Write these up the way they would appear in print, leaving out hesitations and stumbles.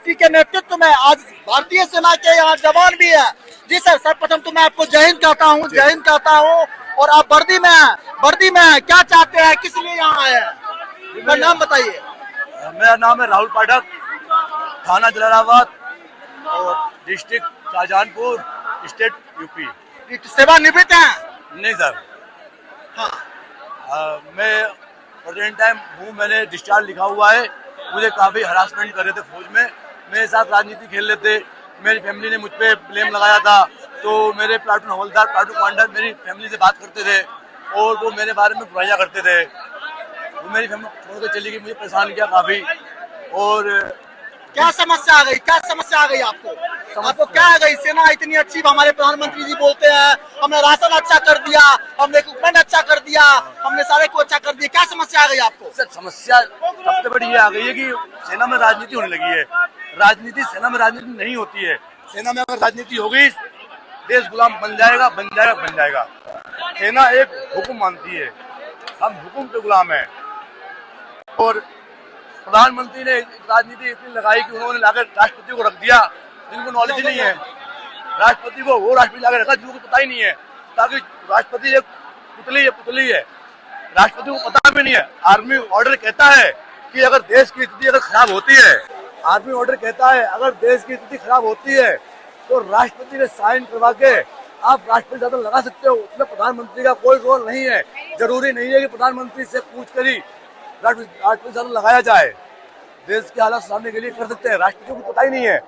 Party के नेतृत्व में आज भारतीय सेना के यहाँ जवान भी है। जी सर, सर्वप्रथम तो मैं आपको जय हिंद कहता हूँ, जय हिंद कहता हूँ। और आप वर्दी में हैं, वर्दी में क्या चाहते हैं, किस लिए यहाँ आए हैं? मेरा नाम बताइए। मेरा नाम है राहुल पाठक, थाना जलालाबाद और डिस्ट्रिक्ट शाहजहानपुर, स्टेट यूपी। सेवानिवृत्त हैं? नहीं सर। हाँ। मैं प्रेजेंट टाइम हूँ, मैंने डिस्चार्ज लिखा हुआ है। मुझे काफी हरासमेंट कर रहे थे फौज में, मेरे साथ राजनीति खेल रहे थे। मेरी फैमिली ने मुझ पे ब्लेम लगाया था, तो मेरे प्लाटून हवलदार, प्लाटून कमांडर मेरी फैमिली से बात करते थे और वो मेरे बारे में बुराइयां करते थे। वो मेरी फैमिली छोड़ के चली गई, मुझे परेशान किया काफी। और क्या समस्या आ गई, क्या समस्या आ गई आपको? आपको क्या आ गई? सेना इतनी अच्छी, हमारे प्रधानमंत्री जी बोलते हैं हमने राशन अच्छा कर दिया, हमने इक्विपमेंट अच्छा कर दिया, हमने सारे को अच्छा कर दिया। क्या समस्या आ गई आपको? सर समस्या सबसे बड़ी ये आ गई है कि सेना में राजनीति होने लगी है। राजनीति, सेना में राजनीति नहीं होती है। सेना में अगर राजनीति होगी, देश गुलाम बन जाएगा, बन जाएगा, बन जाएगा। सेना एक हुक्म मानती है, हम हुक्म के गुलाम हैं। और प्रधानमंत्री ने राजनीति इतनी लगाई कि उन्होंने लाकर राष्ट्रपति को रख दिया, जिनको नॉलेज नहीं है। राष्ट्रपति को वो राष्ट्रपति लाकर रखा जिनको पता ही नहीं है, ताकि राष्ट्रपति एक पुतली है। राष्ट्रपति को पता भी नहीं है। आर्मी ऑर्डर कहता है कि अगर देश की स्थिति अगर खराब होती है, आर्मी ऑर्डर कहता है अगर देश की स्थिति खराब होती है तो राष्ट्रपति ने साइन करवा के आप राष्ट्रपति शासन लगा सकते हो। उसमें प्रधानमंत्री का कोई रोल नहीं है। जरूरी नहीं है कि प्रधानमंत्री से पूछ कर ही राष्ट्रपति शासन लगाया जाए। देश के हालात सुधारने के लिए कर सकते हैं। राष्ट्रपति को पता ही नहीं है,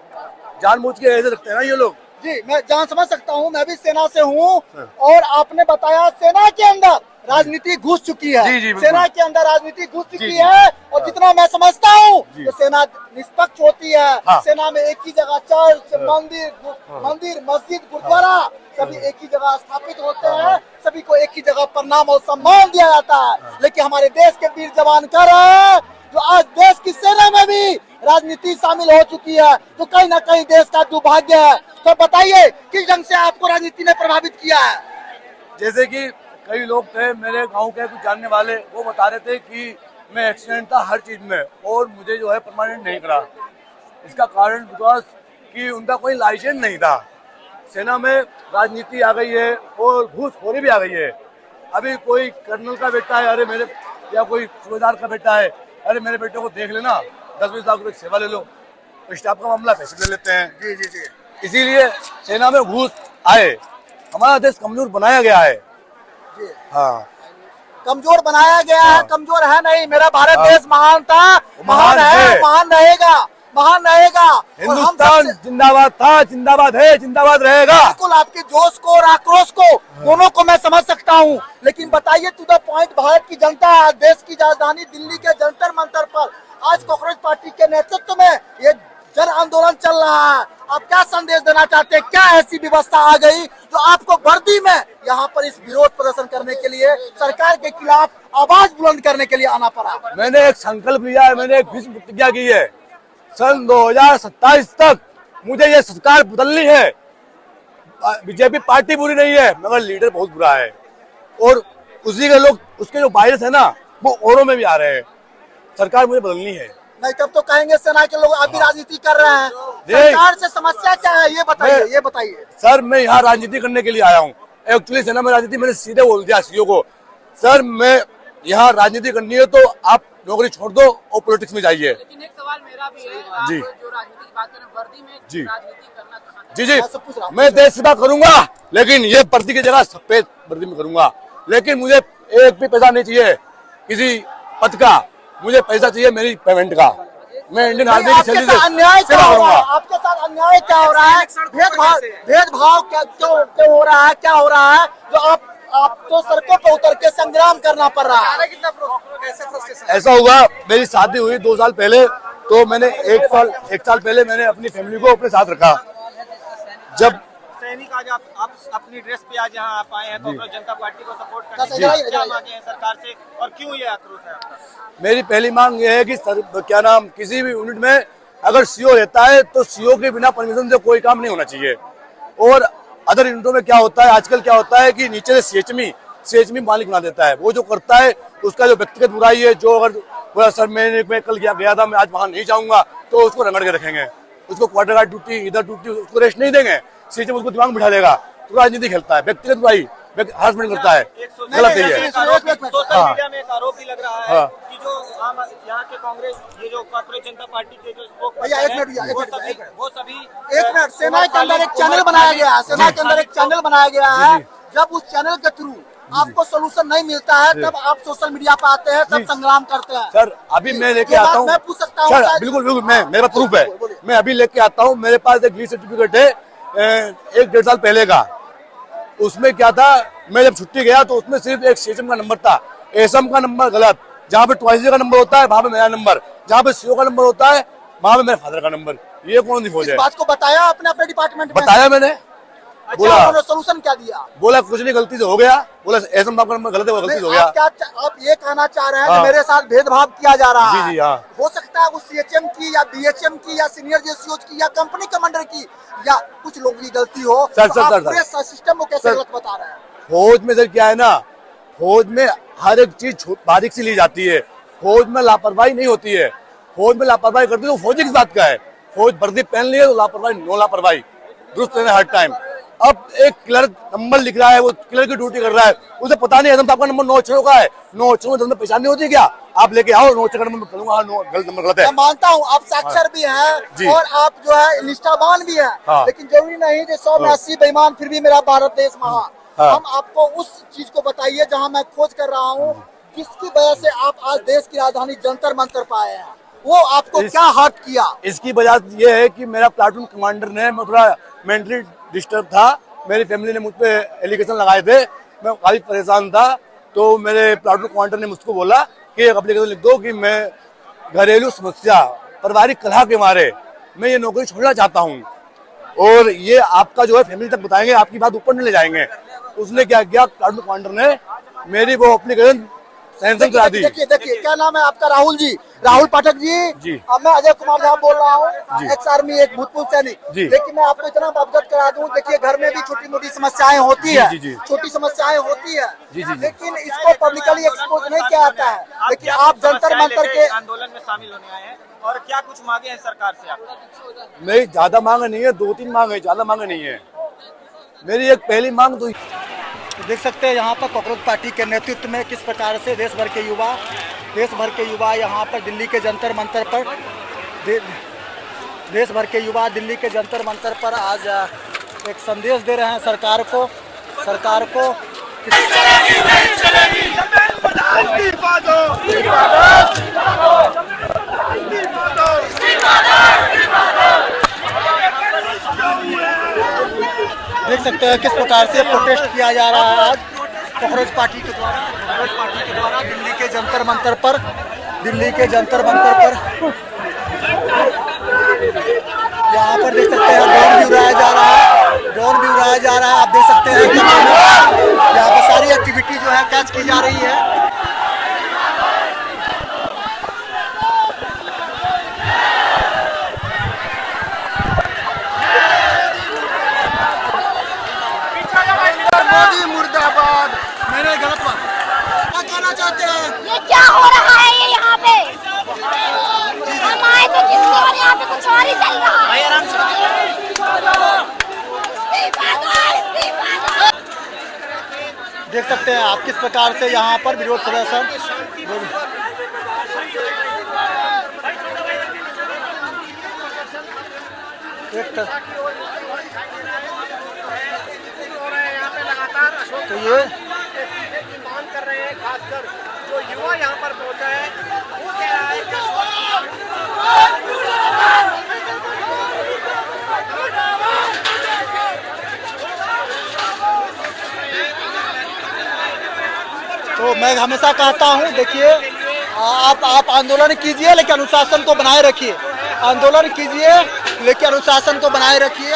जानबूझ के ऐसे रखते हैं ना ये लोग। जी, मैं जान समझ सकता हूँ, मैं भी सेना से हूँ। और आपने बताया सेना के अंदर राजनीति घुस चुकी है। जी, सेना के अंदर राजनीति घुस चुकी है। और जितना मैं समझता हूँ तो सेना निष्पक्ष होती है। हाँ। सेना में एक ही जगह चर्च, मंदिर, मस्जिद, गुरुद्वारा सभी एक ही जगह स्थापित होते हैं। सभी को एक ही जगह प्रणाम और सम्मान दिया जाता है। लेकिन हमारे देश के वीर जवान कह रहे हैं जो आज देश की सेना में भी राजनीति शामिल हो चुकी है, तो कहीं ना कहीं देश का दुर्भाग्य है। तो बताइए किस ढंग से आपको राजनीति ने प्रभावित किया है? जैसे कि कई लोग थे मेरे गांव के कुछ जानने वाले, वो बता रहे थे कि मैं एक्सीडेंट था हर चीज में और मुझे जो है परमानेंट नहीं करा। इसका कारण बिकॉज कि उनका कोई लाइसेंस नहीं था। सेना में राजनीति आ गई है और घूसखोरी भी आ गई है। अभी कोई कर्नल का बेटा है, अरे मेरे, या कोई सूबेदार का बेटा है, अरे मेरे बेटे को देख लेना, 10-20 लाख रुपए सेवा ले लो, तो स्टाफ का मामला पैसे ले लेते हैं। जी जी जी। इसीलिए सेना में घूस आए। हमारा देश कमजोर बनाया गया है। हाँ, कमजोर बनाया गया है। कमजोर है नहीं, मेरा भारत देश महान था, महान है, महान रहेगा, महान रहेगा। हिंदुस्तान जिंदाबाद था, जिंदाबाद है, जिंदाबाद रहेगा। बिल्कुल, आपके जोश को और आक्रोश को दोनों को मैं समझ सकता हूँ। लेकिन बताइए टू द पॉइंट, भारत की जनता देश की राजधानी दिल्ली के जंतर मंतर पर आज कांग्रेस पार्टी के नेतृत्व में ये जन आंदोलन चल रहा है। आप क्या संदेश देना चाहते हैं? क्या ऐसी व्यवस्था आ गई जो आपको वर्दी में यहाँ पर इस विरोध प्रदर्शन करने के लिए, सरकार के खिलाफ आवाज बुलंद करने के लिए आना पड़ा? मैंने एक संकल्प लिया है, मैंने एक भीष्म प्रतिज्ञा की है, सन 2027 तक मुझे ये सरकार बदलनी है। बीजेपी पार्टी बुरी नहीं है, मगर लीडर बहुत बुरा है और उसी के लोग, उसके जो वायरस है ना, वो औरों में भी आ रहे हैं। सरकार मुझे बदलनी है। नहीं तब तो कहेंगे सेना के लोग अभी राजनीति कर रहे हैं। सरकार से समस्या क्या है ये बताइए, ये बताइए। सर मैं यहाँ राजनीति करने के लिए आया हूँ। एक्चुअली सेना में राजनीति, मैंने सीधे बोल दिया सीओ को, सर मैं यहाँ राजनीति करनी है तो आप नौकरी छोड़ दो और पॉलिटिक्स में जाइए। लेकिन एक सवाल मेरा भी है, आप जी, जो राजनीति की बात करें, वर्दी में जी, राजनीति करना कहाँ? जी जी, मैं देश सेवा करूंगा, लेकिन ये वर्दी की जगह सफेद वर्दी में करूंगा। लेकिन मुझे एक भी पैसा नहीं चाहिए किसी पद का, मुझे पैसा चाहिए मेरी पेमेंट का। मैं इंडियन आर्मी की सैलरी से अन्याय क्या हो रहा है? करूंगा। आपके साथ अन्याय क्या हो रहा है? भेदभाव क्या क्यों हो रहा है? क्या हो रहा है जो आप तो सड़कों पे उतर के संग्राम करना पड़ रहा है? ऐसा हुआ, मेरी शादी हुई 2 साल पहले, तो मैंने एक साल पहले मैंने अपनी फैमिली को अपने साथ रखा। जब सैनिक आज आप अपनी ड्रेस पे आज यहाँ आप आए हैं तो जनता पार्टी को सपोर्ट करने क्या मांगे हैं सरकार से और क्यों ये आक्रोश है आपका? मेरी पहली मांग ये है कि सर, क्या नाम, किसी भी यूनिट में अगर सीओ रहता है तो सीओ के बिना परमिशन से कोई काम नहीं होना चाहिए। और अदर यूनिटों में क्या होता है, आजकल क्या होता है कि नीचे से सीएचएमी मालिक बना देता है। वो जो करता है उसका जो व्यक्तिगत बुराई है, जो अगर बोला सर मैं कल गया था, मैं आज वहां नहीं जाऊंगा, तो उसको रगड़ के रखेंगे। उसको क्वार्टर गार्ड टूटी, इधर टूटी, उसको रेस्ट नहीं देंगे, सिस्टम उसको दिमाग में बिठा देगा, तो राजनीति खेलता है, व्यक्तिगत भाई हरासमेंट करता है, गलत है ये। सोशल मीडिया में एक आरोप भी लग रहा है हाँ। कि जो यहाँ के कांग्रेस, ये जो कॉर्पोरेट जनता पार्टी के जो भैया, एक मिनट, वो सभी एक मिनट, सेना के अंदर एक चैनल बनाया गया है, सेना के अंदर एक चैनल बनाया गया है। जब उस चैनल के थ्रू आपको सोल्यूशन नहीं मिलता है, तब आप सोशल मीडिया पे आते हैं, तब संग्राम करते हैं। सर अभी मैं लेके ये आता बात हूँ, मैं पूछ सकता हूँ सर शायद? बिल्कुल बिल्कुल, मैं मेरा प्रूफ है, मैं अभी लेके आता हूँ। मेरे पास एक लीव सर्टिफिकेट है 1-1.5 साल पहले का। उसमें क्या था, मैं जब छुट्टी गया तो उसमें सिर्फ एक सेशन का नंबर था, एसएम का नंबर गलत, जहाँ पे ट्वाइस का नंबर होता है वहाँ पे मेरा नंबर, जहाँ पे सीओ का नंबर होता है वहाँ पे मेरे फादर का नंबर। ये कौन सी फौज इस है? बात को बताया आपने अपने डिपार्टमेंट में? बताया मैंने, बोला उन्होंने सोल्यूशन क्या दिया? बोला कुछ नहीं, गलती से हो गया, बोला एसएम का नंबर गलत है, वो गलती से हो गया। आप ये कहना चाह रहे हैं हाँ। कि मेरे साथ भेदभाव किया जा रहा है? जी जी हाँ। हो सकता है वो सीएचएम की या बीएचएम की या सीनियर जेसीओ की या कंपनी कमांडर की या कुछ लोगों की गलती हो, सर, तो सर, आप सर, पूरे सिस्टम को कैसे सर, गलत बता रहे हैं? फौज में सर क्या है ना, फौज में हर एक चीज बारीक सी ली जाती है, फौज में लापरवाही नहीं होती है। फौज में लापरवाही करती है तो फौजी किस बात का है? फौज वर्दी पहन ली है तो लापरवाही, नो लापरवाही, दुरुस्त रहना हर टाइम। अब एक क्लर्क नंबर लिख रहा है, वो क्लर्क की ड्यूटी कर रहा है, उसे पता नहीं है आपका नंबर 9 अक्षरों का है, 9 अक्षरों में पहचान नहीं होती क्या? आप लेके आओ 9 अक्षर का नंबर करूंगा, हाँ 9 गलत नंबर गलत है। मैं मानता हूँ आप साक्षर भी जी। हैं और आप जो है निष्ठावान भी हैं, हाँ। लेकिन जरूरी नहीं कि 100 में 80 बेईमान फिर भी मेरा भारत देश महान। हाँ। हम आपको उस चीज को बताइए जहाँ मैं खोज कर रहा हूँ, किसकी वजह से आप आज देश की राजधानी जंतर मंतर पाए हैं, वो आपको क्या हर्ट किया? इसकी वजह ये है कि मेरा प्लाटून कमांडर ने, मैं थोड़ा मेंटली डिस्टर्ब था, मेरी फैमिली ने मुझ पे एलिगेशन लगाए थे, मैं काफी परेशान था, तो मेरे प्लाटून कमांडर ने मुझको बोला कि एक एप्लीकेशन लिख दो कि मैं घरेलू समस्या, पारिवारिक कलह के मारे मैं ये नौकरी छोड़ना चाहता हूँ, और ये आपका जो है फैमिली तक बताएंगे, आपकी बात ऊपर नहीं ले जाएंगे। उसने क्या किया, प्लाटून कमांडर ने मेरी वो एप्लीकेशन सैंक्शन करा दी। देखिए क्या नाम है आपका? राहुल जी, राहुल पाठक जी। जी। अब मैं अजय कुमार झा बोल रहा हूँ, एक्स आर्मी, एक भूतपूर्व सैनिक। जी। लेकिन मैं आपको इतना अवगत करा दूं, देखिए घर में भी छोटी मोटी समस्याएं होती है, जी, जी। छोटी समस्याएं होती है, जी, जी, जी। लेकिन इसको पब्लिकली एक्सपोज नहीं किया जाता है। लेकिन आप जंतर मंतर के आंदोलन में शामिल होने आए हैं और क्या कुछ मांगे हैं सरकार से आप? नहीं, ज्यादा मांग नहीं है, 2-3 मांग है, ज्यादा मांग नहीं है। मेरी एक पहली मांग तो देख सकते हैं यहाँ पर कॉकरोच पार्टी के नेतृत्व में किस प्रकार से देश भर के युवा यहाँ पर दिल्ली के जंतर मंतर पर देश भर के युवा दिल्ली के जंतर मंतर पर आज एक संदेश दे रहे हैं सरकार को। देख सकते हैं किस प्रकार से प्रोटेस्ट किया जा रहा है आज कॉकरोच पार्टी के द्वारा दिल्ली के जंतर मंतर पर यहाँ पर देख सकते हैं ड्रोन भी उड़ाया जा रहा है, आप देख सकते हैं यहाँ पर सारी एक्टिविटी जो है कैच की जा रही है। मोदी मुर्दाबाद। मैंने गलत बात क्या कहना चाहते हैं? ये क्या हो रहा है ये यहाँ पे? हम आए तो किसी और यहाँ पे कुछ और ही चल रहा है। इस्तीफा दो। देख सकते हैं आप किस प्रकार से यहाँ पर विरोध प्रदर्शन तो ये मांग कर रहे हैं, खासकर जो युवा यहाँ पर पहुंचा है वो कह रहा है तो मैं हमेशा कहता हूँ, देखिए आप आंदोलन कीजिए लेकिन अनुशासन को बनाए रखिए, आंदोलन कीजिए लेकिन अनुशासन को बनाए रखिए।